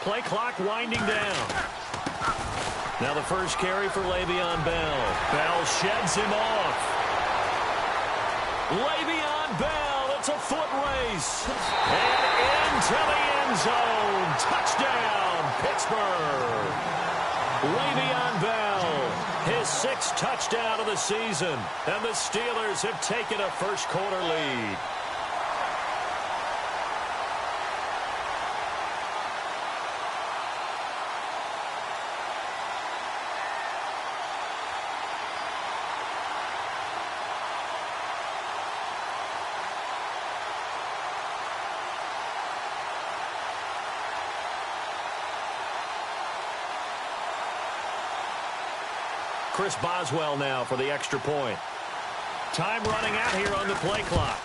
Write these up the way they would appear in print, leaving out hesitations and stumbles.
play clock winding down. Now the first carry for Le'Veon Bell. Bell sheds him off. Le'Veon Bell, it's a foot race. And into the end zone. Touchdown, Pittsburgh. Le'Veon Bell, his 6th touchdown of the season. And the Steelers have taken a first-quarter lead. Chris Boswell now for the extra point. Time running out here on the play clock.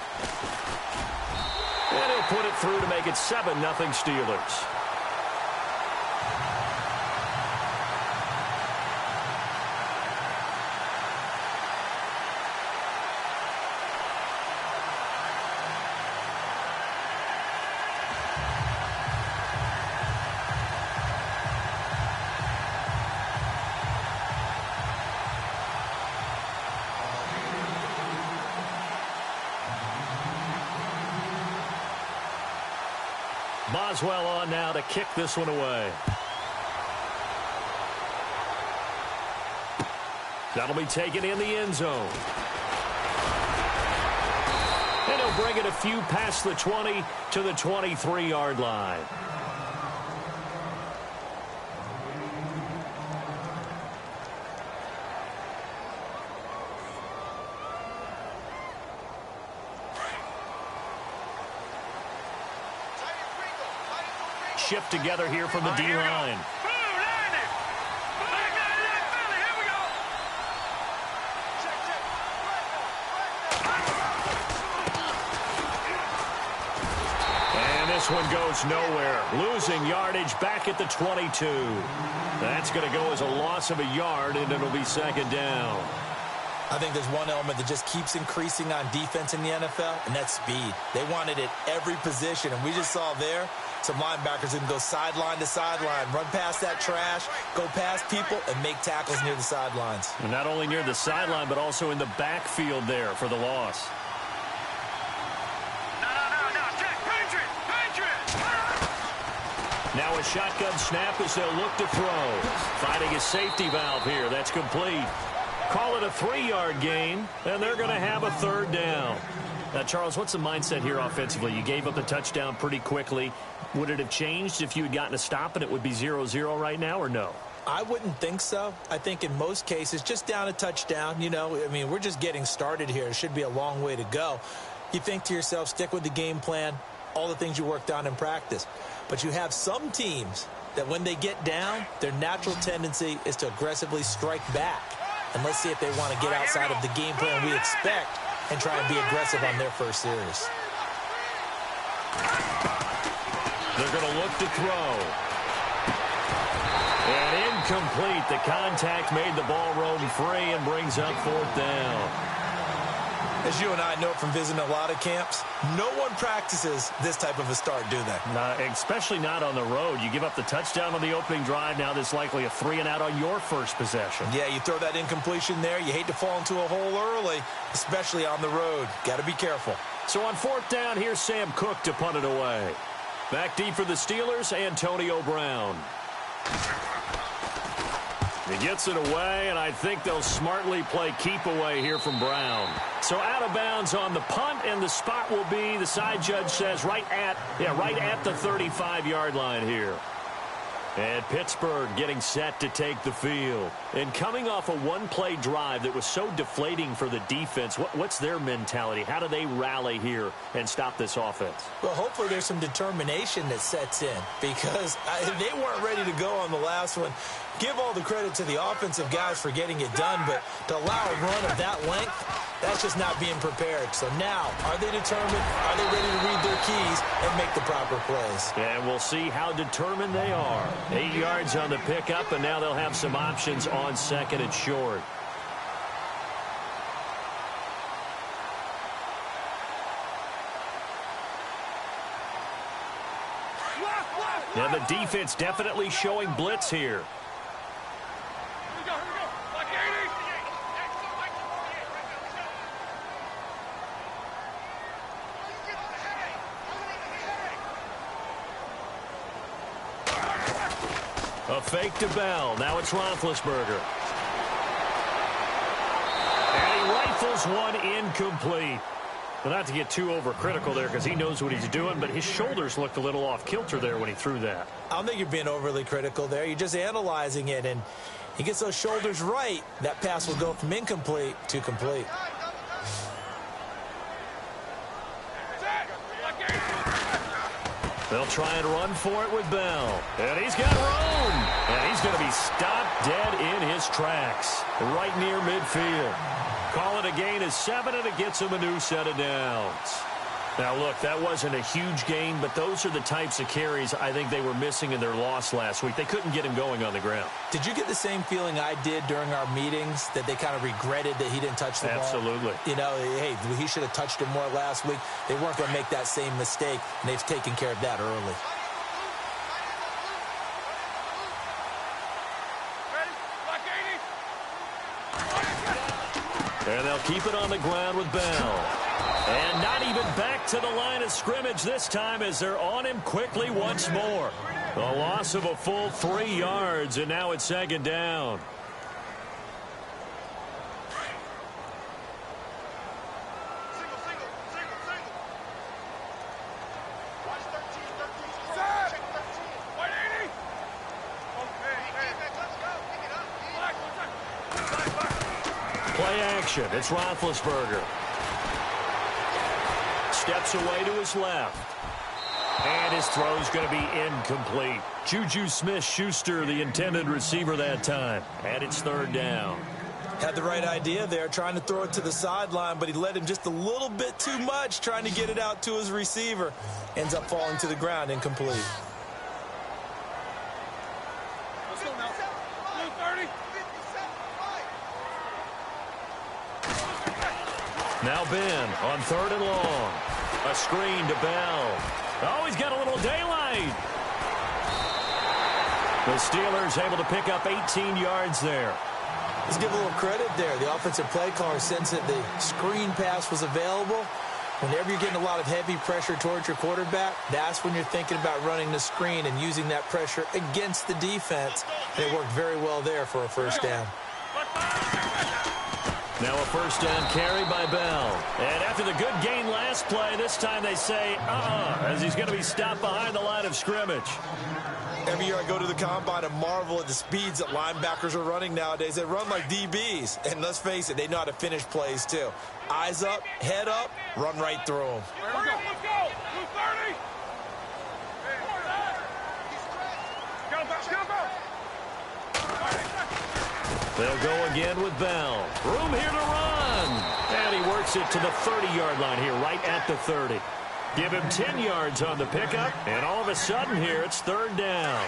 And he'll put it through to make it 7-0 Steelers. Boswell on now to kick this one away. That'll be taken in the end zone. And he'll bring it a few past the 20 to the 23-yard line. Shift together here from the D-line. And this one goes nowhere. Losing yardage back at the 22. That's going to go as a loss of a yard, and it'll be 2nd down. I think there's one element that just keeps increasing on defense in the NFL, and that's speed. They want it at every position, and we just saw there some linebackers who can go sideline to sideline, run past that trash, go past people, and make tackles near the sidelines. And not only near the sideline, but also in the backfield there for the loss. Now a shotgun snap as they'll look to throw. Finding a safety valve here. That's complete. Call it a 3-yard gain, and they're going to have a 3rd down. Now, Charles, what's the mindset here offensively? You gave up the touchdown pretty quickly. Would it have changed if you had gotten a stop and it would be 0-0 right now, or no? I wouldn't think so. I think in most cases, just down a touchdown, you know, I mean, we're just getting started here. It should be a long way to go. You think to yourself, stick with the game plan, all the things you worked on in practice. But you have some teams that when they get down, their natural tendency is to aggressively strike back. And let's see if they want to get outside of the game plan we expect and try and be aggressive on their first series. They're going to look to throw. And incomplete. The contact made the ball roam free and brings up 4th down. As you and I know from visiting a lot of camps, no one practices this type of a start, do they? Especially not on the road. You give up the touchdown on the opening drive. Now there's likely a 3-and-out on your first possession. Yeah, you throw that incompletion there. You hate to fall into a hole early, especially on the road. Got to be careful. So on 4th down, here's Sam Cook to punt it away. Back deep for the Steelers, Antonio Brown. He gets it away, and I think they'll smartly play keep away here from Brown. So out of bounds on the punt, and the spot will be, the side judge says, right at the 35-yard line here. And Pittsburgh getting set to take the field. And coming off a one-play drive that was so deflating for the defense, what's their mentality? How do they rally here and stop this offense? Well, hopefully there's some determination that sets in because they weren't ready to go on the last one. Give all the credit to the offensive guys for getting it done, but to allow a run of that length, that's just not being prepared. So now, are they determined? Are they ready to read their keys and make the proper plays? And we'll see how determined they are. 8 yards on the pickup, and now they'll have some options on 2nd and short. Now the defense definitely showing blitz here. A fake to Bell. Now it's Roethlisberger. And he rifles one incomplete. Well, not to get too overcritical there because he knows what he's doing, but his shoulders looked a little off kilter there when he threw that. I don't think you're being overly critical there. You're just analyzing it, and he gets those shoulders right. That pass will go from incomplete to complete. They'll try and run for it with Bell. And he's got room. And he's going to be stopped dead in his tracks right near midfield. Call it a gain of 7, and it gets him a new set of downs. Now, look, that wasn't a huge gain, but those are the types of carries I think they were missing in their loss last week. They couldn't get him going on the ground. Did you get the same feeling I did during our meetings, that they kind of regretted that he didn't touch the ball? Absolutely. You know, hey, he should have touched it more last week. They weren't going to make that same mistake, and they've taken care of that early. And they'll keep it on the ground with Bell. And not even back to the line of scrimmage this time as they're on him quickly once more. A loss of a full 3 yards, and now it's second down. Play action. It's Roethlisberger. Steps away to his left. And his throw's going to be incomplete. Juju Smith-Schuster, the intended receiver that time. And it's third down. Had the right idea there, trying to throw it to the sideline, but he led him just a little bit too much, trying to get it out to his receiver. Ends up falling to the ground, incomplete. Now Ben on 3rd and long. A screen to Bell. Oh, he's got a little daylight. The Steelers able to pick up 18 yards there. Let's give a little credit there. The offensive play caller sensed that the screen pass was available. Whenever you're getting a lot of heavy pressure towards your quarterback, that's when you're thinking about running the screen and using that pressure against the defense. And it worked very well there for a first down. Now a first down carry by Bell. And after the good gain last play, this time they say, as he's going to be stopped behind the line of scrimmage. Every year I go to the combine and marvel at the speeds that linebackers are running nowadays. They run like DBs. And let's face it, they know how to finish plays too. Eyes up, head up, run right through them. Let's go. 230. They'll go again with Bell. Room here to run. And he works it to the 30-yard line here, right at the 30. Give him 10 yards on the pickup, and all of a sudden here, it's third down.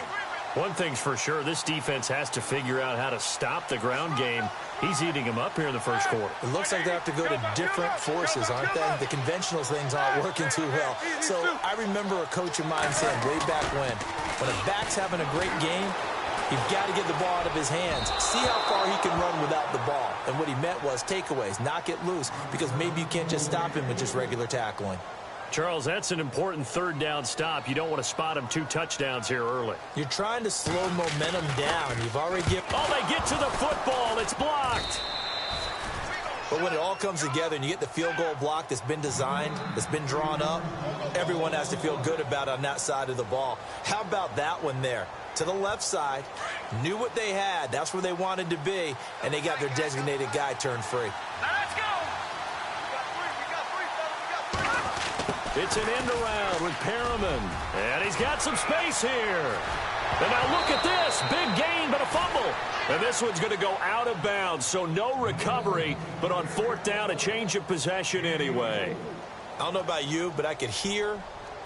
One thing's for sure, this defense has to figure out how to stop the ground game. He's eating him up here in the first quarter. It looks like they have to go to different forces, aren't they? The conventional things aren't working too well. So I remember a coach of mine saying way back when a back's having a great game, you've got to get the ball out of his hands. See how far he can run without the ball. And what he meant was takeaways, knock it loose, because maybe you can't just stop him with just regular tackling. Charles, that's an important third down stop. You don't want to spot him 2 touchdowns here early. You're trying to slow momentum down. You've already given... Oh, they get to the football. It's blocked. But when it all comes together and you get the field goal block that's been designed, that's been drawn up, everyone has to feel good about it on that side of the ball. How about that one there? To the left side, knew what they had. That's where they wanted to be, and they got their designated guy turned free. Let's go. It's an end around with Perriman. And he's got some space here. And now look at this. Big gain, but a fumble. And this one's going to go out of bounds, so no recovery. But on 4th down, a change of possession anyway. I don't know about you, but I could hear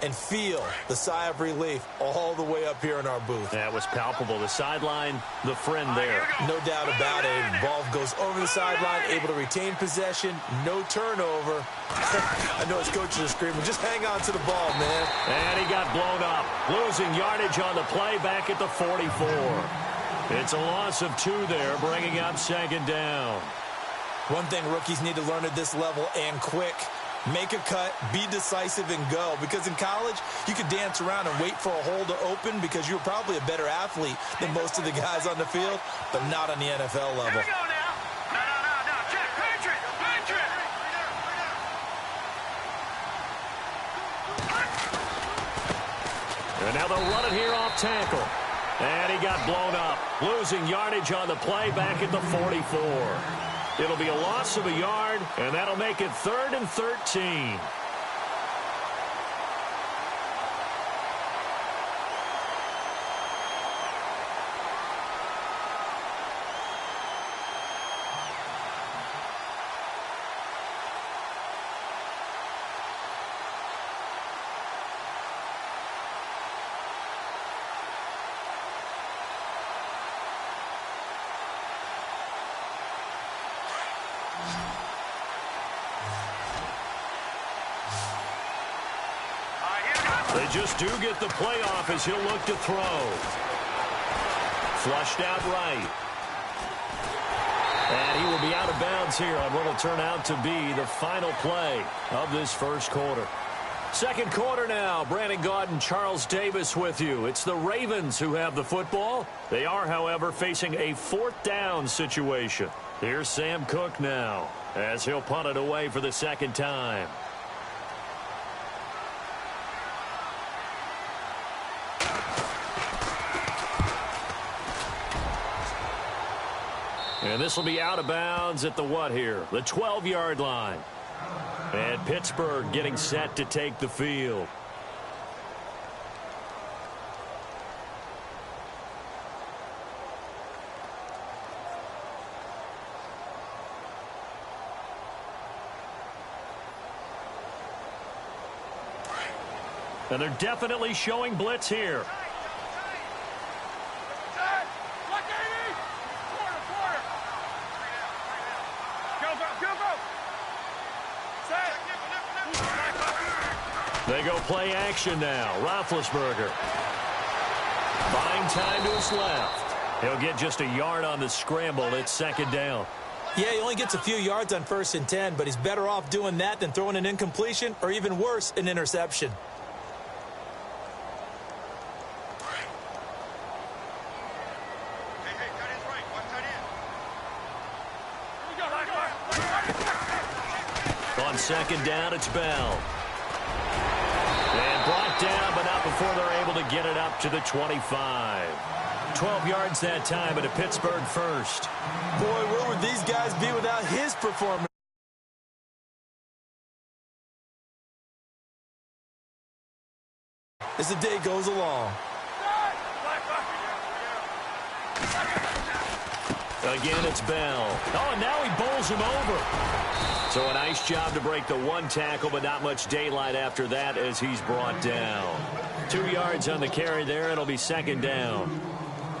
and feel the sigh of relief all the way up here in our booth. That was palpable. The sideline, the friend there. No doubt about it. Ball goes over the sideline, able to retain possession, no turnover. I know his coaches are screaming, just hang on to the ball, man. And he got blown up. Losing yardage on the play back at the 44. It's a loss of 2 there, bringing up second down. One thing rookies need to learn at this level, and quick. Make a cut, be decisive, and go. Because in college, you could dance around and wait for a hole to open because you're probably a better athlete than most of the guys on the field, but not on the NFL level. Here we go now. No. Check. Pinch it. And now they'll run it here off tackle. And he got blown up. Losing yardage on the play back at the 44. It'll be a loss of a yard, and that'll make it 3rd and 13. They just do get the playoff as he'll look to throw. Flushed out right. And he will be out of bounds here on what will turn out to be the final play of this first quarter. Second quarter now. Brandon Gaudin, Charles Davis with you. It's the Ravens who have the football. They are, however, facing a 4th down situation. Here's Sam Cook now as he'll punt it away for the second time. And this will be out of bounds at the what here? The 12-yard line. And Pittsburgh getting set to take the field. And they're definitely showing blitz here. They go play action now. Roethlisberger. Buying time to his left. He'll get just a yard on the scramble. It's second down. Yeah, he only gets a few yards on 1st and 10, but he's better off doing that than throwing an incompletion or even worse, an interception. On second down, it's Bell. And brought down, but not before they're able to get it up to the 25. 12 yards that time, and a Pittsburgh first. Boy, where would these guys be without his performance? As the day goes along. Again, it's Bell. Oh, and now he bowls him over. So a nice job to break the 1 tackle, but not much daylight after that as he's brought down. 2 yards on the carry there. It'll be second down.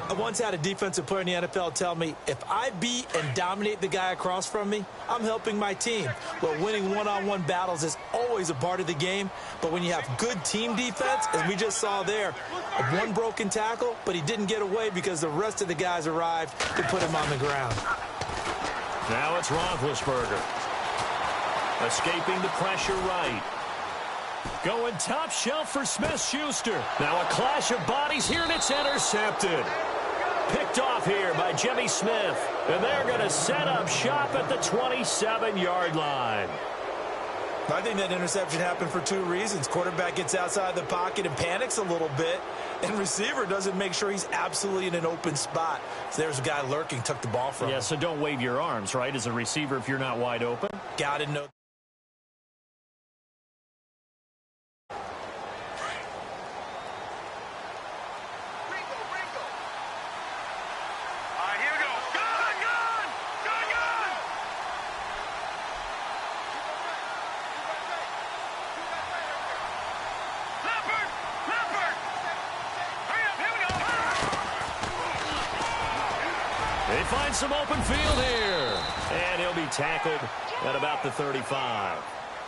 I once had a defensive player in the NFL tell me, if I beat and dominate the guy across from me, I'm helping my team. Well, winning one-on-one battles is always a part of the game, but when you have good team defense, as we just saw there, one broken tackle, but he didn't get away because the rest of the guys arrived to put him on the ground. Now it's Roethlisberger. Escaping the pressure right. Going top shelf for Smith-Schuster. Now a clash of bodies here, and it's intercepted. Picked off here by Jimmy Smith. And they're going to set up shop at the 27-yard line. I think that interception happened for 2 reasons. Quarterback gets outside the pocket and panics a little bit, and receiver doesn't make sure he's absolutely in an open spot. So there's a guy lurking, took the ball from him. Yeah, so don't wave your arms, right, as a receiver if you're not wide open. Got to know. They find some open field here. And he'll be tackled at about the 35.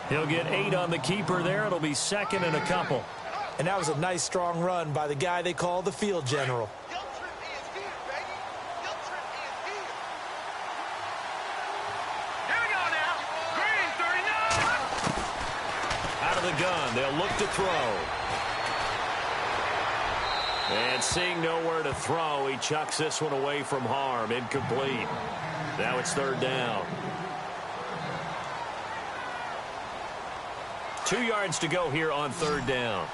He'll get 8 on the keeper there. It'll be second and a couple. And that was a nice, strong run by the guy they call the field general. The gun. They'll look to throw. And seeing nowhere to throw, he chucks this one away from harm. Incomplete. Now it's third down. 2 yards to go here on third down.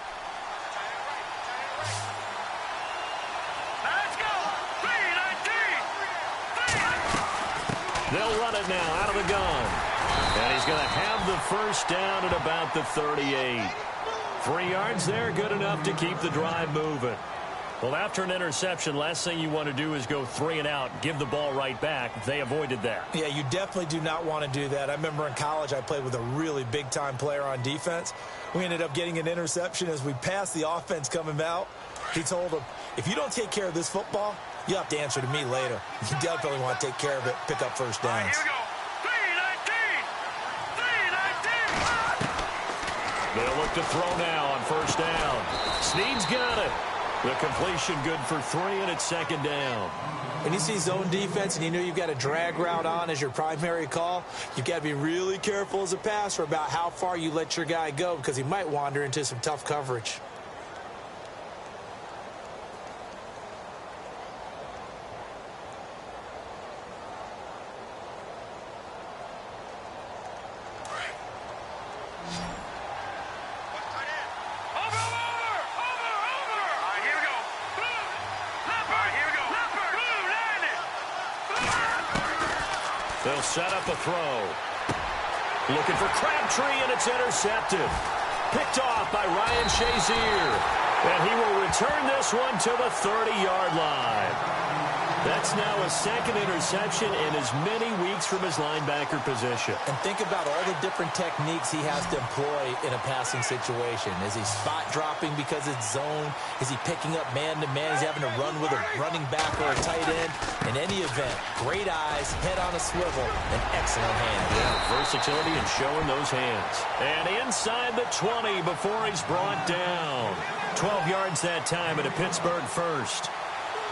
Let's go. 3-19. They'll run it now out of the gun. And he's going to have the first down at about the 38. 3 yards there, good enough to keep the drive moving. Well, after an interception, last thing you want to do is go 3 and out, give the ball right back. They avoided that. Yeah, you definitely do not want to do that. I remember in college I played with a really big-time player on defense. We ended up getting an interception as we passed the offense coming out. He told him, if you don't take care of this football, you have to answer to me later. You definitely want to take care of it, pick up first downs. All right, here we go. They'll look to throw now on first down. Snead's got it. The completion good for 3, and it's second down. When you see zone defense and you know you've got a drag route on as your primary call, you've got to be really careful as a passer about how far you let your guy go because he might wander into some tough coverage. They'll set up a throw. Looking for Crabtree, and it's intercepted. Picked off by Ryan Shazier. And he will return this one to the 30-yard line. That's now a second interception in as many weeks from his linebacker position. And think about all the different techniques he has to employ in a passing situation. Is he spot dropping because it's zone? Is he picking up man-to-man? Is he having to run with a running back or a tight end? In any event, great eyes, head on a swivel, and excellent hands. Yeah, versatility and showing those hands. And inside the 20 before he's brought down. 12 yards that time at a Pittsburgh first.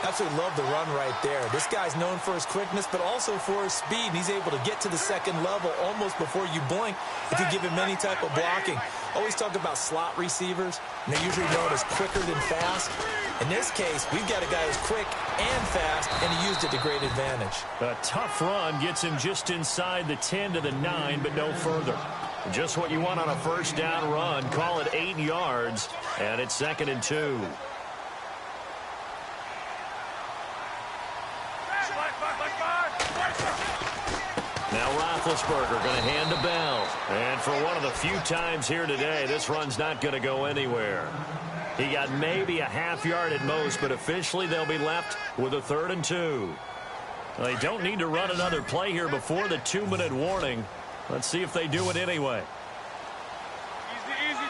Absolutely love the run right there. This guy's known for his quickness, but also for his speed. And he's able to get to the second level almost before you blink if you give him any type of blocking. Always talk about slot receivers, and they're usually known as quicker than fast. In this case, we've got a guy who's quick and fast, and he used it to great advantage. A tough run gets him just inside the 10 to the 9, but no further. Just what you want on a first down run. Call it 8 yards, and it's 2nd and 2. Now Roethlisberger going to hand to Bell. And for one of the few times here today, this run's not going to go anywhere. He got maybe a half yard at most, but officially they'll be left with a 3rd and 2. They don't need to run another play here before the 2-minute warning. Let's see if they do it anyway. Easy.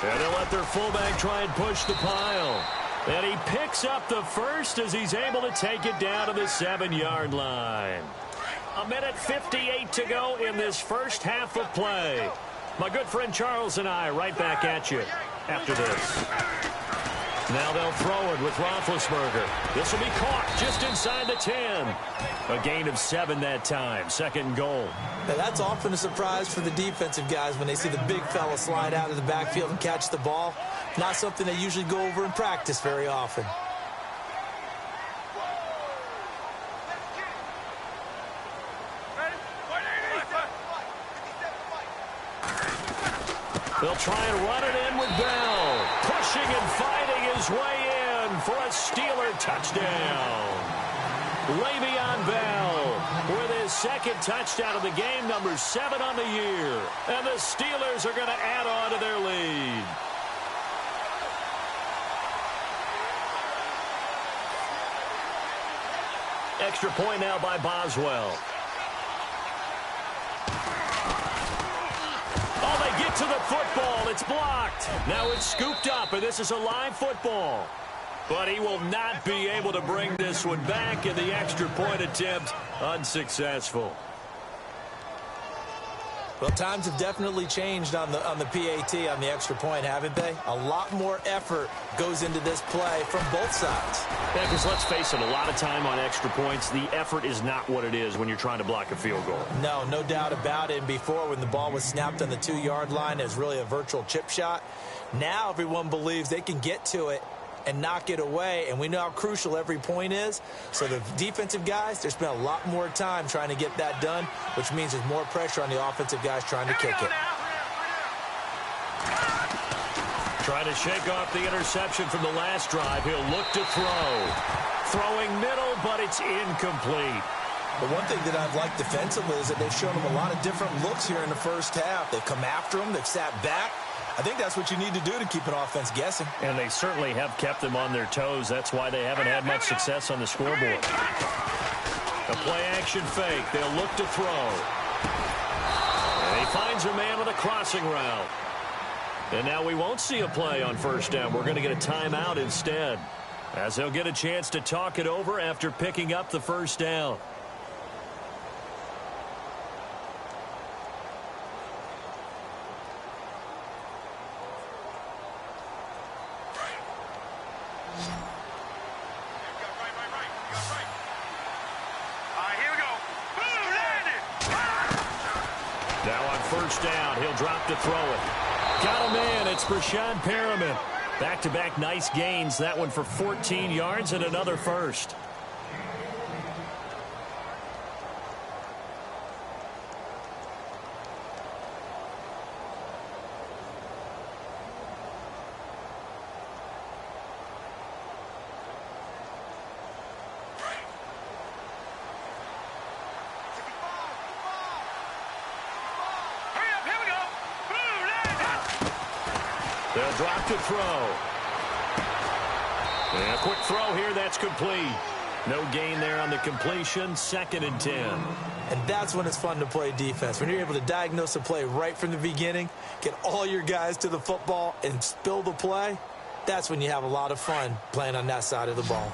And they'll let their fullback try and push the pile. And he picks up the first as he's able to take it down to the 7-yard line. 1:58 to go in this first half of play. My good friend Charles and I right back at you after this. Now they'll throw it with Roethlisberger. This will be caught just inside the 10. A gain of 7 that time. 2nd goal. Now, that's often a surprise for the defensive guys when they see the big fella slide out of the backfield and catch the ball. Not something they usually go over in practice very often. They'll try and run it in with Bell. Pushing and fighting his way in for a Steeler touchdown. Le'Veon Bell with his 2nd touchdown of the game, number 7 on the year. And the Steelers are going to add on to their lead. Extra point now by Boswell. Oh, they get to the football. It's blocked. Now it's scooped up, and this is a live football. But he will not be able to bring this one back, and the extra point attempt unsuccessful. Well, times have definitely changed on the PAT, on the extra point, haven't they? A lot more effort goes into this play from both sides. Yeah, because let's face it, a lot of time on extra points, the effort is not what it is when you're trying to block a field goal. No doubt about it. And before, when the ball was snapped on the 2-yard line, it was really a virtual chip shot. Now everyone believes they can get to it and knock it away, and we know how crucial every point is. So the defensive guys, they spend a lot more time trying to get that done, which means there's more pressure on the offensive guys trying to kick it. Trying to shake off the interception from the last drive. He'll look to throw. Throwing middle, but it's incomplete. The one thing that I've liked defensively is that they've shown them a lot of different looks here in the first half. They've come after them. They've sat back. I think that's what you need to do to keep an offense guessing. And they certainly have kept them on their toes. That's why they haven't had much success on the scoreboard. A play-action fake. They'll look to throw. And he finds a man with a crossing route. And now we won't see a play on first down. We're going to get a timeout instead, as they'll get a chance to talk it over after picking up the first down. First down, he'll drop to throw it. Got a man, it's Brashad Perriman. Back-to-back nice gains, that one for 14 yards and another first. They'll drop to throw. And a quick throw here, that's complete. No gain there on the completion, 2nd and 10. And that's when it's fun to play defense. When you're able to diagnose a play right from the beginning, get all your guys to the football, and spill the play, that's when you have a lot of fun playing on that side of the ball.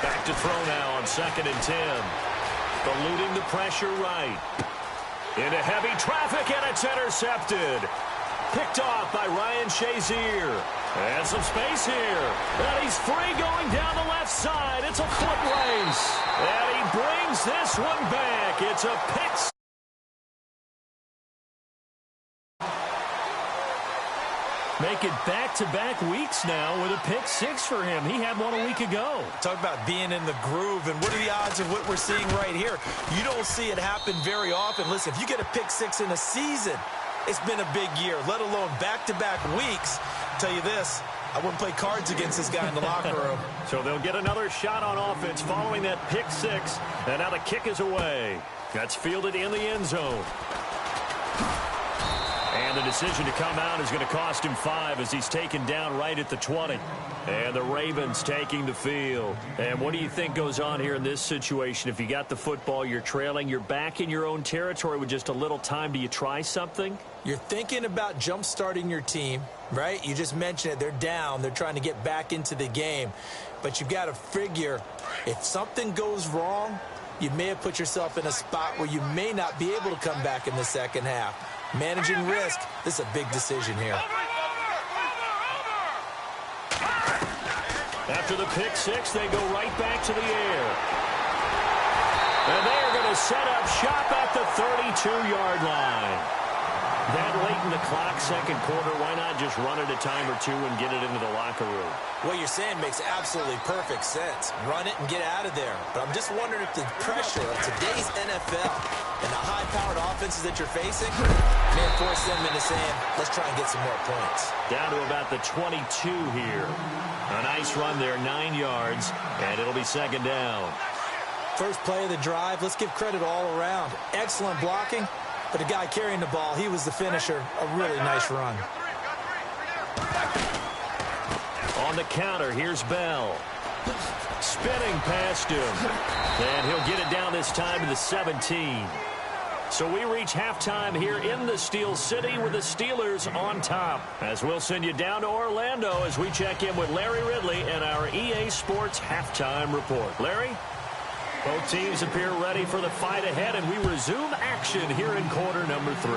Back to throw now on 2nd and 10. Eluding the pressure right. Into heavy traffic, and it's intercepted. Picked off by Ryan Shazier. And some space here. And he's free going down the left side. It's a foot race. And he brings this one back. It's a pick. Make it back-to-back weeks now with a pick 6 for him. He had one a week ago. Talk about being in the groove, and what are the odds of what we're seeing right here? You don't see it happen very often. Listen, if you get a pick 6 in a season, it's been a big year, let alone back-to-back weeks. I'll tell you this, I wouldn't play cards against this guy in the locker room. So they'll get another shot on offense following that pick 6, and now the kick is away. That's fielded in the end zone. And the decision to come out is going to cost him 5 as he's taken down right at the 20. And the Ravens taking the field. And what do you think goes on here in this situation? If you got the football, you're trailing, you're back in your own territory with just a little time. Do you try something? You're thinking about jump-starting your team, right? You just mentioned it. They're down. They're trying to get back into the game. But you've got to figure, if something goes wrong, you may have put yourself in a spot where you may not be able to come back in the second half. Managing risk, this is a big decision here. After the pick 6, they go right back to the air. And they're going to set up shop at the 32-yard line. That late in the clock, second quarter, why not just run it a time or two and get it into the locker room? What you're saying makes absolutely perfect sense. Run it and get out of there. But I'm just wondering if the pressure of today's NFL and the high-powered offenses that you're facing may force them into saying, let's try and get some more points. Down to about the 22 here. A nice run there, 9 yards, and it'll be second down. First play of the drive, let's give credit all around. Excellent blocking. But the guy carrying the ball, he was the finisher. A really nice run. On the counter, here's Bell. Spinning past him. And he'll get it down this time to the 17. So we reach halftime here in the Steel City with the Steelers on top. As we'll send you down to Orlando as we check in with Larry Ridley and our EA Sports halftime report. Larry? Both teams appear ready for the fight ahead, and we resume action here in quarter number 3.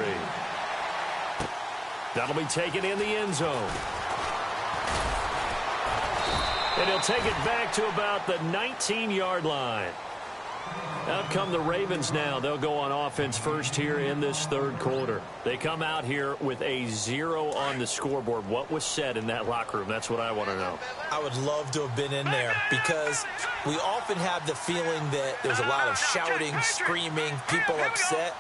That'll be taken in the end zone. And he'll take it back to about the 19-yard line. Out come the Ravens now. They'll go on offense first here in this third quarter. They come out here with a 0 on the scoreboard. What was said in that locker room? That's what I want to know. I would love to have been in there because we often have the feeling that there's a lot of shouting, screaming, people upset.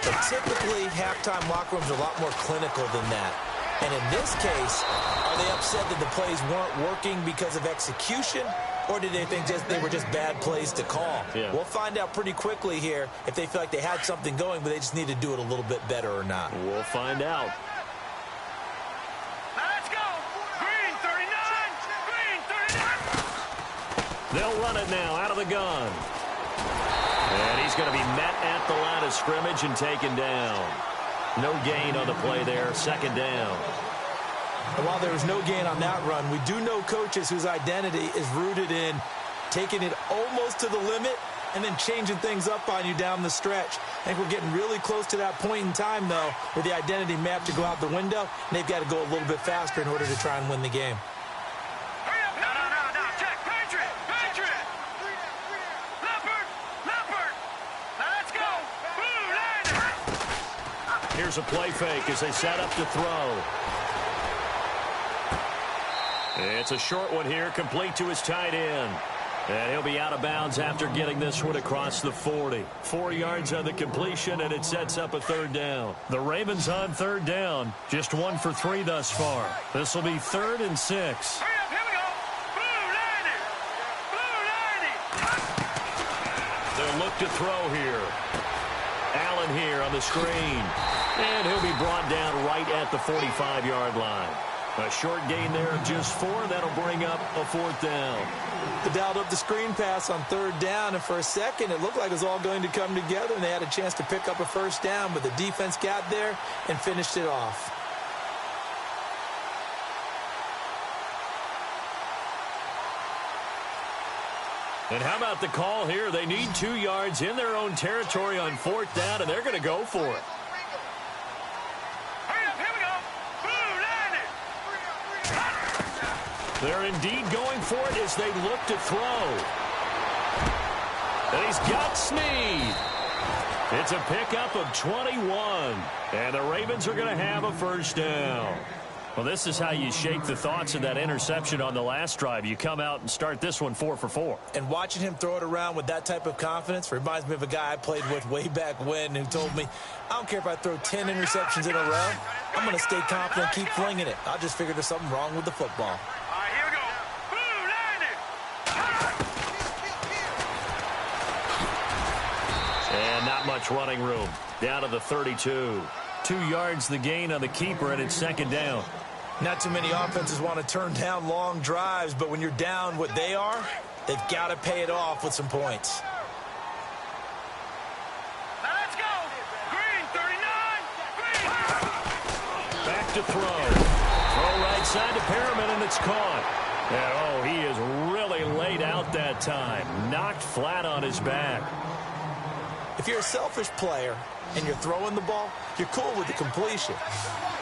But typically, halftime locker rooms are a lot more clinical than that. And in this case, are they upset that the plays weren't working because of execution? Or did they think they were just bad plays to call? Yeah. We'll find out pretty quickly here if they feel like they had something going, but they just need to do it a little bit better or not. We'll find out. Let's go! Green 39! Green 39! They'll run it now out of the gun. And he's going to be met at the line of scrimmage and taken down. No gain on the play there, second down. And while there was no gain on that run, we do know coaches whose identity is rooted in taking it almost to the limit and then changing things up on you down the stretch. I think we're getting really close to that point in time, though, where the identity map to go out the window, and they've got to go a little bit faster in order to try and win the game. Hurry up! No. Check! Patriot! Patriot! Leopard! Leopard! Let's go! Blue Line! Here's a play fake as they set up to throw. It's a short one here, complete to his tight end. And he'll be out of bounds after getting this one across the 40. 4 yards on the completion, and it sets up a third down. The Ravens on third down, just 1 for 3 thus far. This will be 3rd and 6. Hurry up! Here we go! Blue 90! Blue 90! They'll look to throw here. Allen here on the screen. And he'll be brought down right at the 45-yard line. A short gain there of just 4. That'll bring up a 4th down. They dialed up the screen pass on third down, and for a second it looked like it was all going to come together, and they had a chance to pick up a first down, but the defense got there and finished it off. And how about the call here? They need 2 yards in their own territory on 4th down, and they're going to go for it. Hurry up! Here we go! Blue 90! They're indeed going for it as they look to throw. And he's got Snead. It's a pickup of 21. And the Ravens are going to have a first down. Well, this is how you shake the thoughts of that interception on the last drive. You come out and start this one 4 for 4. And watching him throw it around with that type of confidence reminds me of a guy I played with way back when who told me, I don't care if I throw 10 interceptions in a row. I'm going to stay confident, keep flinging it. I'll just figure there's something wrong with the football. All right, here we go. Blue 90! And not much running room. Down to the 32. 2 yards the gain on the keeper, and it's second down. Not too many offenses want to turn down long drives, but when you're down what they are, they've got to pay it off with some points. Let's go! Green 39! Green! Back to throw. Throw right side to Perriman, and it's caught. And, oh, he is really laid out that time. Knocked flat on his back. If you're a selfish player and you're throwing the ball, you're cool with the completion.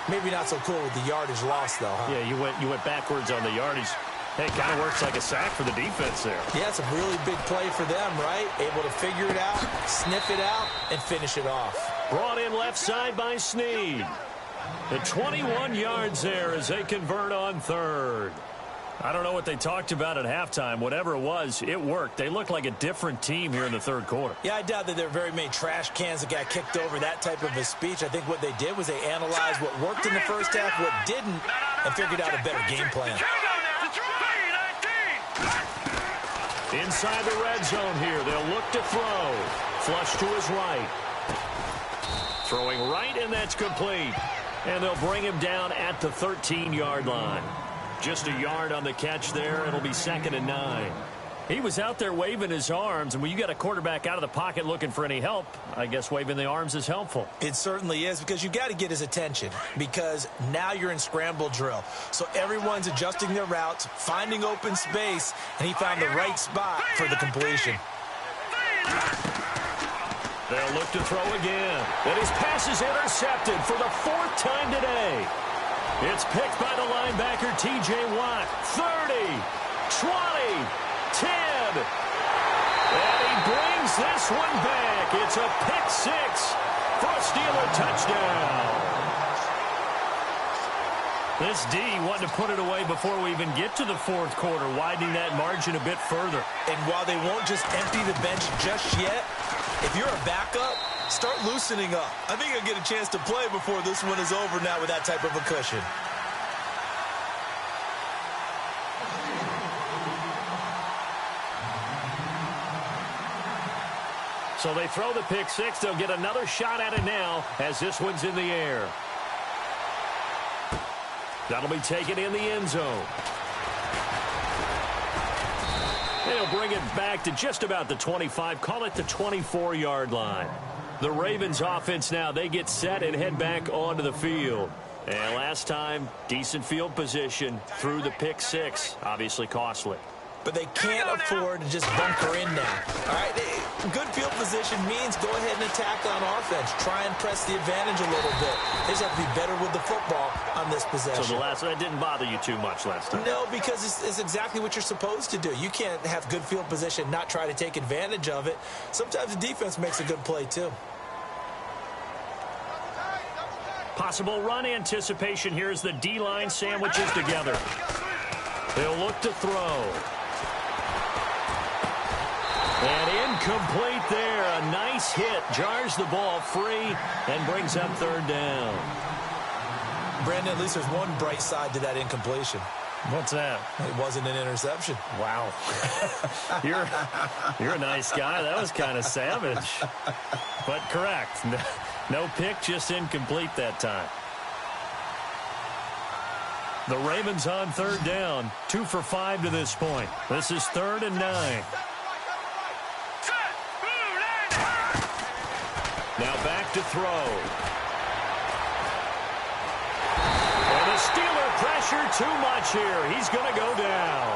Maybe not so cool with the yardage loss, though, huh? Yeah, you went backwards on the yardage. Hey, it kind of works like a sack for the defense there. Yeah, it's a really big play for them, right? Able to figure it out, sniff it out, and finish it off. Brought in left side by Snead. The 21 yards there as they convert on third. I don't know what they talked about at halftime. Whatever it was, it worked. They looked like a different team here in the third quarter. Yeah, I doubt that there were very many trash cans that got kicked over, that type of a speech. I think what they did was they analyzed what worked in the first half, what didn't, and figured out a better game plan. Inside the red zone here, they'll look to throw. Flush to his right. Throwing right, and that's complete. And they'll bring him down at the 13-yard line. Just a yard on the catch there. It'll be 2nd and 9. He was out there waving his arms, and when you got a quarterback out of the pocket looking for any help, I guess waving the arms is helpful. It certainly is, because you got to get his attention, because now you're in scramble drill. So everyone's adjusting their routes, finding open space, and he found the right spot for the completion. They'll look to throw again. And his pass is intercepted for the 4th time today. It's picked by the linebacker, T.J. Watt. 30, 20, 10. And he brings this one back. It's a pick 6 for a Steeler touchdown. This D wanted to put it away before we even get to the 4th quarter, widening that margin a bit further. And while they won't just empty the bench just yet, if you're a backup, start loosening up. I think you'll get a chance to play before this one is over now with that type of a cushion. So they throw the pick 6. They'll get another shot at it now as this one's in the air. That'll be taken in the end zone. They'll bring it back to just about the 25. Call it the 24-yard line. The Ravens offense now, they get set and head back onto the field. And last time, decent field position through the pick 6. Obviously costly. But they can't afford to just bunker in now. All right, good field position means go ahead and attack on offense. Try and press the advantage a little bit. They just have to be better with the football on this possession. So that didn't bother you too much last time? No, because it's exactly what you're supposed to do. You can't have good field position, not try to take advantage of it. Sometimes the defense makes a good play, too. Possible run anticipation here as the D-line sandwiches together. They'll look to throw. And incomplete there. A nice hit. Jars the ball free and brings up 3rd down. Brandon, at least there's one bright side to that incompletion. What's that? It wasn't an interception. Wow. You're a nice guy. That was kind of savage. But correct. No pick, just incomplete that time. The Ravens on 3rd down. 2 for 5 to this point. This is 3rd and 9. Now back to throw. And the Steeler pressure too much here. He's going to go down.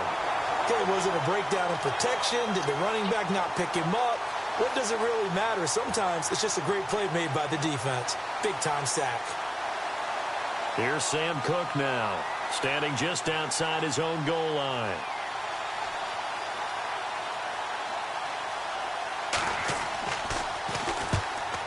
Okay, was it a breakdown in protection? Did the running back not pick him up? What does it really matter? Sometimes it's just a great play made by the defense. Big-time sack. Here's Sam Cook now, standing just outside his own goal line.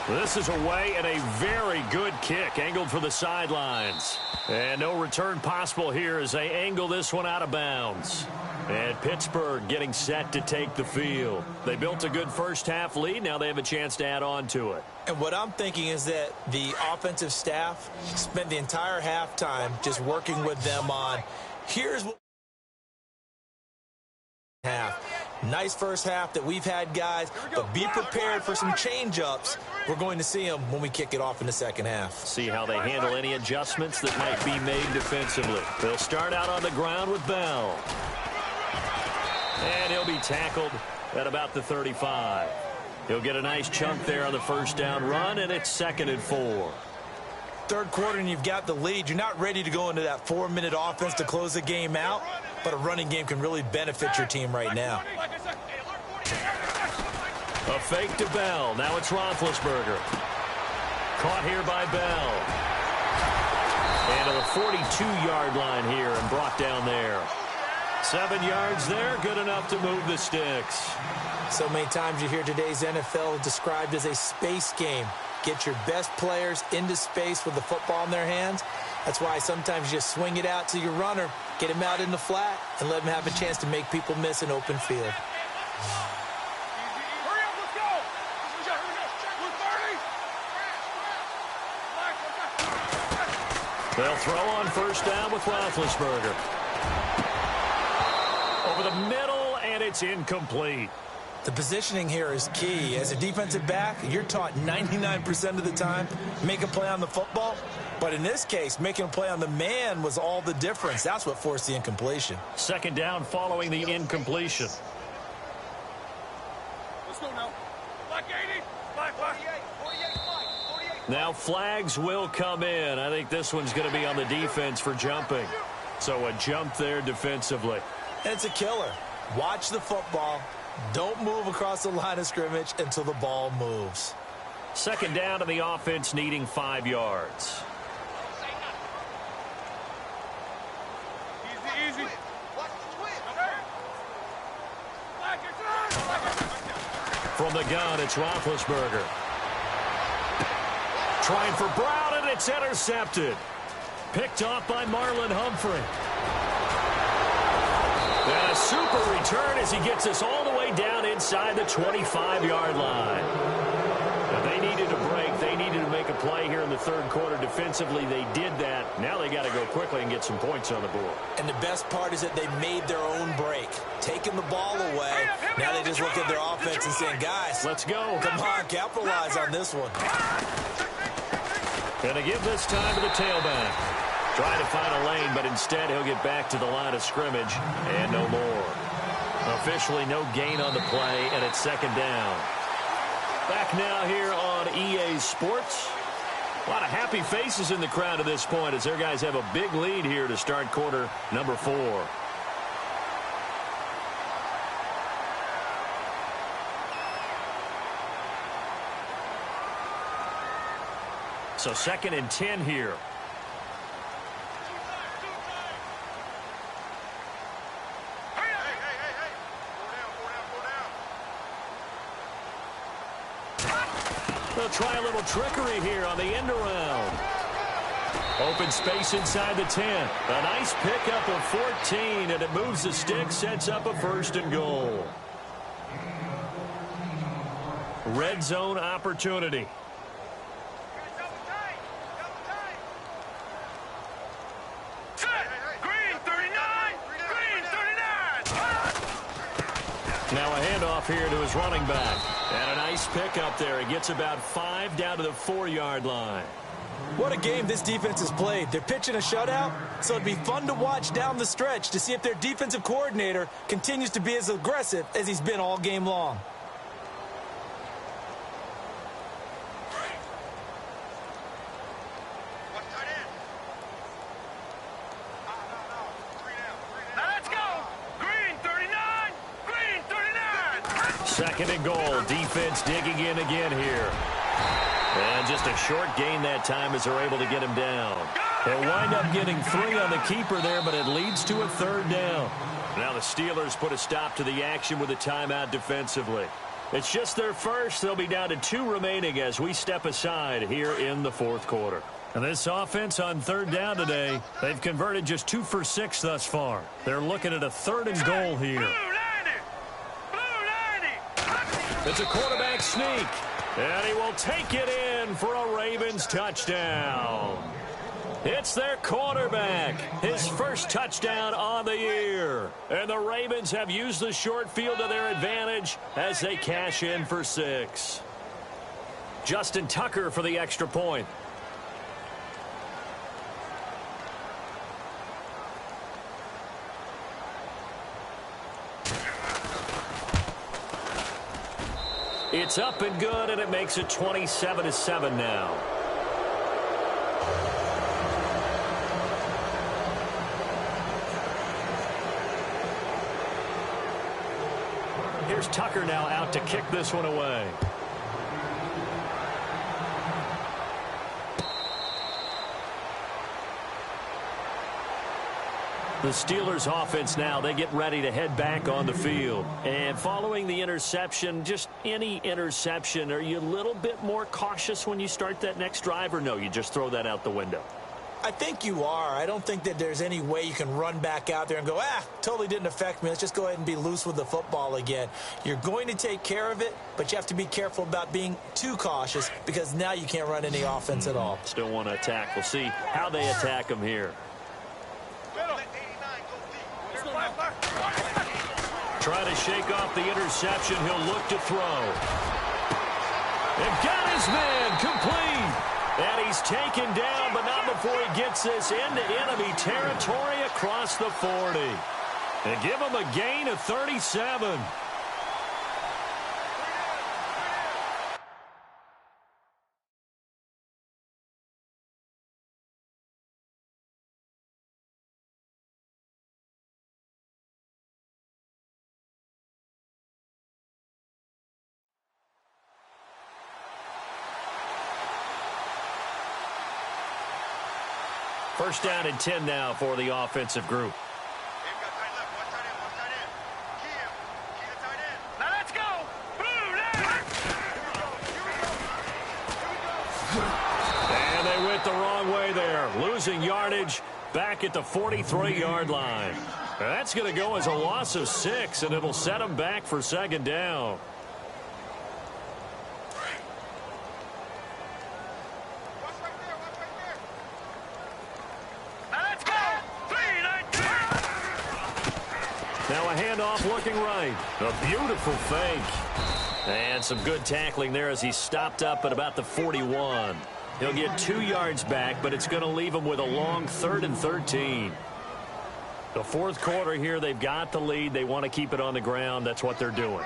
This is away and a very good kick, angled for the sidelines. And no return possible here as they angle this one out of bounds. And Pittsburgh getting set to take the field. They built a good first-half lead. Now they have a chance to add on to it. And what I'm thinking is that the offensive staff spent the entire halftime just working with them on, here's what half. Nice first half that we've had, guys, but be prepared for some change-ups. We're going to see them when we kick it off in the second half. See how they handle any adjustments that might be made defensively. They'll start out on the ground with Bell. And he'll be tackled at about the 35. He'll get a nice chunk there on the first down run, and it's 2nd and 4. Third quarter and you've got the lead. You're not ready to go into that 4-minute offense to close the game out, but a running game can really benefit your team right now. A fake to Bell. Now it's Roethlisberger. Caught here by Bell. And to the 42-yard line here and brought down there. 7 yards there, good enough to move the sticks. So many times you hear today's NFL described as a space game. Get your best players into space with the football in their hands. That's why sometimes you just swing it out to your runner, get him out in the flat, and let him have a chance to make people miss an open field. They'll throw on first down with Roethlisberger. Over the middle, and it's incomplete. The positioning here is key. As a defensive back, you're taught 99% of the time, make a play on the football. But in this case, making a play on the man was all the difference. That's what forced the incompletion. 2nd down following the incompletion. Let's go now. Black 80. Black 48. Now flags will come in. I think this one's going to be on the defense for jumping. So a jump there defensively. It's a killer. Watch the football. Don't move across the line of scrimmage until the ball moves. Second down to the offense, needing 5 yards. Easy. From the gun, it's Roethlisberger. Trying for Brown, and it's intercepted. Picked off by Marlon Humphrey. And a super return as he gets us all the way down inside the 25-yard line. Now they needed a break. They needed to make a play here in the third quarter. Defensively, they did that. Now they got to go quickly and get some points on the board. And the best part is that they made their own break. Taking the ball away. Now they just look at their offense and saying, guys, let's go. Come on, capitalize on this one. Going to give this time to the tailback. Trying to find a lane, but instead he'll get back to the line of scrimmage and no more. Officially no gain on the play, and it's second down. Back now here on EA Sports. A lot of happy faces in the crowd at this point as their guys have a big lead here to start quarter number 4. So second and 10 here. They'll try a little trickery here on the end around. Open space inside the 10. A nice pickup of 14, and it moves the stick, sets up a first and goal. Red zone opportunity. Now a handoff here to his running back. And a nice pickup there. He gets about 5 down to the 4-yard line. What a game this defense has played. They're pitching a shutout, so it'd be fun to watch down the stretch to see if their defensive coordinator continues to be as aggressive as he's been all game long. Second and goal. Defense digging in again here. And just a short gain that time as they're able to get him down. They'll wind up getting 3 on the keeper there, but it leads to a third down. Now the Steelers put a stop to the action with a timeout defensively. It's just their first. They'll be down to 2 remaining as we step aside here in the fourth quarter. And this offense on third down today, they've converted just 2 for 6 thus far. They're looking at a third and goal here. It's a quarterback sneak, and he will take it in for a Ravens touchdown. It's their quarterback, his first touchdown on the year. And the Ravens have used the short field to their advantage as they cash in for 6. Justin Tucker for the extra point. It's up and good, and it makes it 27-7 now. Here's Tucker now out to kick this one away. The Steelers offense now, they get ready to head back on the field. And following the interception, just any interception, are you a little bit more cautious when you start that next drive, or no, you just throw that out the window? I think you are. I don't think that there's any way you can run back out there and go, totally didn't affect me. Let's just go ahead and be loose with the football again. You're going to take care of it, but you have to be careful about being too cautious because now you can't run any offense at all. Still want to attack. We'll see how they attack them here. Trying to shake off the interception. He'll look to throw. And got his man complete. And he's taken down, but not before he gets this into enemy territory across the 40. And give him a gain of 37. First down and 10 now for the offensive group. Now let's go. And they went the wrong way there, losing yardage back at the 43-yard line. That's going to go as a loss of 6, and it'll set them back for second down. Now a handoff looking right. A beautiful fake. And some good tackling there as he stopped up at about the 41. He'll get 2 yards back, but it's going to leave him with a long 3rd and 13. The fourth quarter here, they've got the lead. They want to keep it on the ground. That's what they're doing.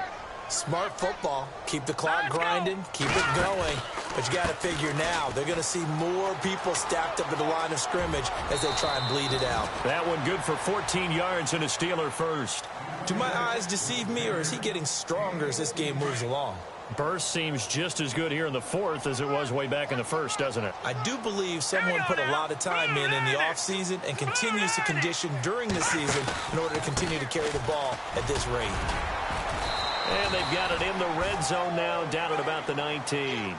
Smart football. Keep the clock grinding. Keep it going. But you got to figure now, they're going to see more people stacked up at the line of scrimmage as they try and bleed it out. That one good for 14 yards and a Steeler first. Do my eyes deceive me, or is he getting stronger as this game moves along? Burst seems just as good here in the fourth as it was way back in the first, doesn't it? I do believe someone put a lot of time in the offseason and continues to condition during the season in order to continue to carry the ball at this rate. And they've got it in the red zone now, down at about the 19.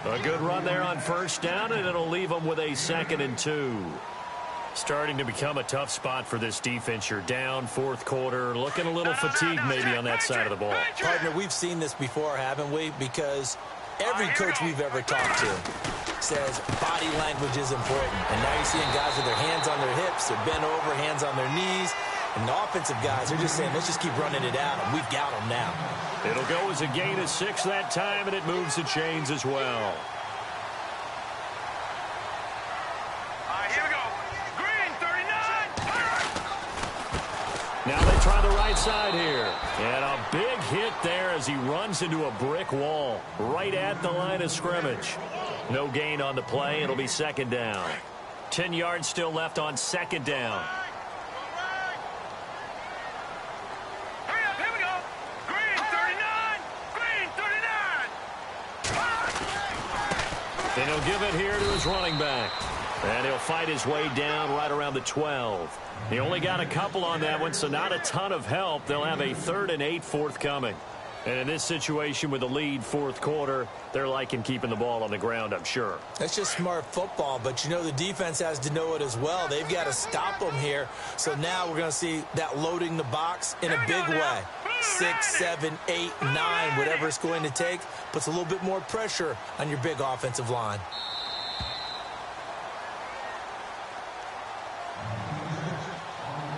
A good run there on first down, and it'll leave them with a 2nd and 2. Starting to become a tough spot for this defense. You're down fourth quarter, looking a little fatigued maybe on that side of the ball. Partner, we've seen this before, haven't we? Because every coach we've ever talked to says body language is important. And now you're seeing guys with their hands on their hips, they're bent over, hands on their knees. And the offensive guys are just saying, let's just keep running it out, and we've got them now. It'll go as a gain of 6 that time, and it moves the chains as well. Here we go. Green, 39. Now they try the right side here. And a big hit there as he runs into a brick wall right at the line of scrimmage. No gain on the play. It'll be second down. 10 yards still left on second down. And he'll give it here to his running back. And he'll fight his way down right around the 12. He only got a couple on that one, so not a ton of help. They'll have a 3rd and 8 forthcoming. And in this situation with the lead fourth quarter, they're liking keeping the ball on the ground, I'm sure. That's just smart football, but you know the defense has to know it as well. They've got to stop them here. So now we're going to see that loading the box in a big way. 6, 7, 8, 9, whatever it's going to take, puts a little bit more pressure on your big offensive line.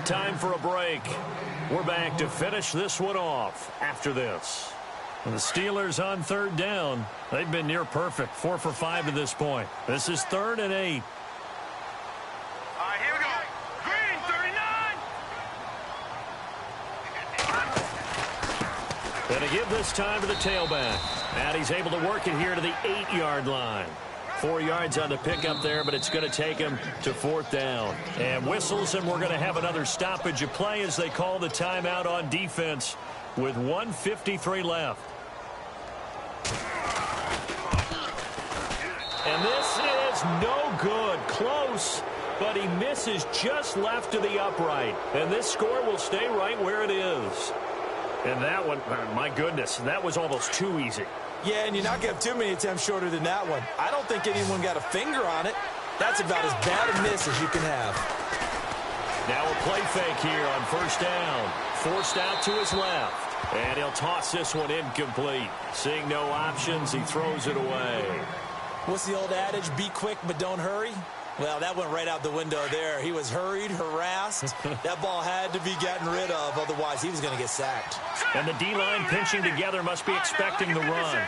Time for a break. We're back to finish this one off after this. And the Steelers on third down. They've been near perfect, 4 for 5 to this point. This is 3rd and 8. Here we go. Green, 39. Gonna give this time to the tailback. And he's able to work it here to the 8-yard line. 4 yards on the pickup there, but it's going to take him to 4th down. And whistles, and we're going to have another stoppage of play as they call the timeout on defense with 1:53 left. And this is no good. Close, but he misses just left to the upright. And this score will stay right where it is. And that one, my goodness, that was almost too easy. Yeah, and you're not going to have too many attempts shorter than that one. I don't think anyone got a finger on it. That's about as bad a miss as you can have. Now a play fake here on first down. Forced out to his left. And he'll toss this one incomplete. Seeing no options, he throws it away. What's the old adage? Be quick, but don't hurry? Well, that went right out the window there. He was hurried, harassed. That ball had to be gotten rid of, otherwise he was going to get sacked. And the D-line pinching together must be expecting the run.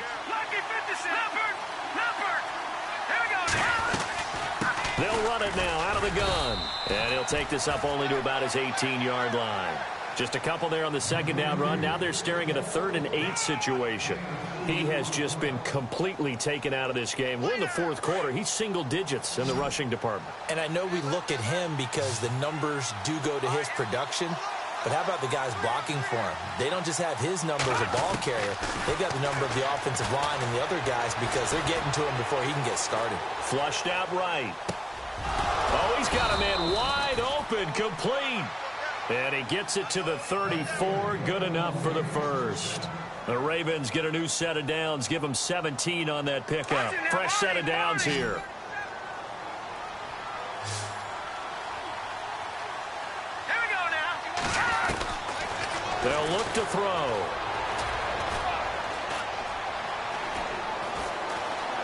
They'll run it now out of the gun. And he'll take this up only to about his 18-yard line. Just a couple there on the second down run. Now they're staring at a 3rd and 8 situation. He has just been completely taken out of this game. We're in the fourth quarter. He's single digits in the rushing department. And I know we look at him because the numbers do go to his production. But how about the guys blocking for him? They don't just have his number as a ball carrier. They've got the number of the offensive line and the other guys because they're getting to him before he can get started. Flushed out right. Oh, he's got a man wide open, complete. And he gets it to the 34, good enough for the first. The Ravens get a new set of downs, give them 17 on that pickup. Fresh set of downs here. Here we go now. They'll look to throw.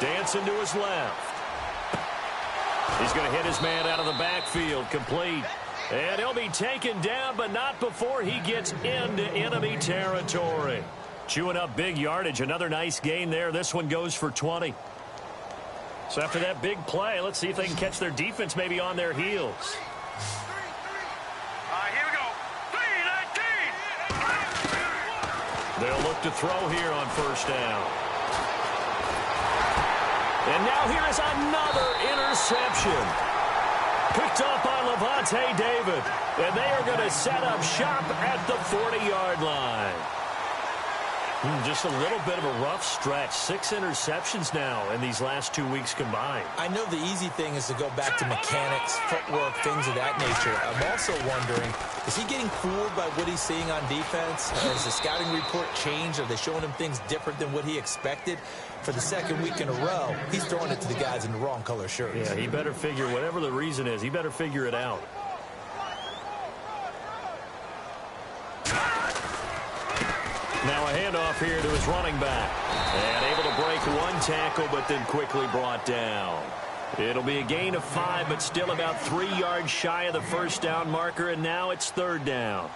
Dancing to his left. He's going to hit his man out of the backfield, complete. And he'll be taken down, but not before he gets into enemy territory. Chewing up big yardage. Another nice gain there. This one goes for 20. So after that big play, let's see if they can catch their defense maybe on their heels. Here we go. 3-19. They'll look to throw here on first down. And now here is another interception. Picked up by Levante David. And they are going to set up shop at the 40-yard line. Just a little bit of a rough stretch. 6 interceptions now in these last 2 weeks combined. I know the easy thing is to go back to mechanics, footwork, things of that nature. I'm also wondering, is he getting fooled by what he's seeing on defense? Has the scouting report changed? Are they showing him things different than what he expected? For the second week in a row, he's throwing it to the guys in the wrong color shirts. Yeah, he better figure, whatever the reason is, he better figure it out. Now a handoff here to his running back. And able to break one tackle, but then quickly brought down. It'll be a gain of 5, but still about 3 yards shy of the first down marker, and now it's third down.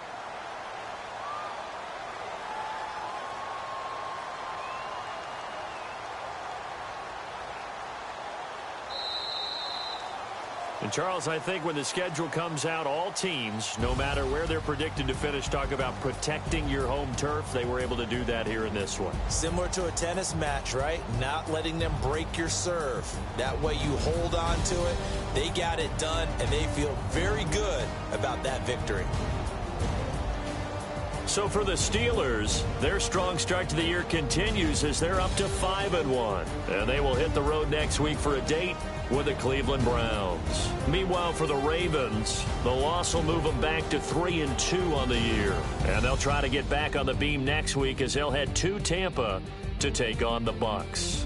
And, Charles, I think when the schedule comes out, all teams, no matter where they're predicted to finish, talk about protecting your home turf. They were able to do that here in this one. Similar to a tennis match, right? Not letting them break your serve. That way you hold on to it. They got it done, and they feel very good about that victory. So for the Steelers, their strong start to the year continues as they're up to 5-1. And they will hit the road next week for a date with the Cleveland Browns. Meanwhile, for the Ravens, the loss will move them back to 3-2 on the year. And they'll try to get back on the beam next week as they'll head to Tampa to take on the Bucs.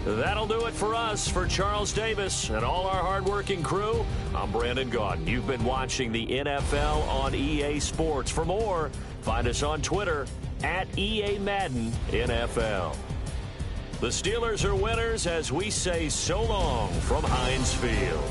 That'll do it for us. For Charles Davis and all our hardworking crew, I'm Brandon Gaudin. You've been watching the NFL on EA Sports. For more, find us on Twitter at EA Madden NFL. The Steelers are winners as we say so long from Heinz Field.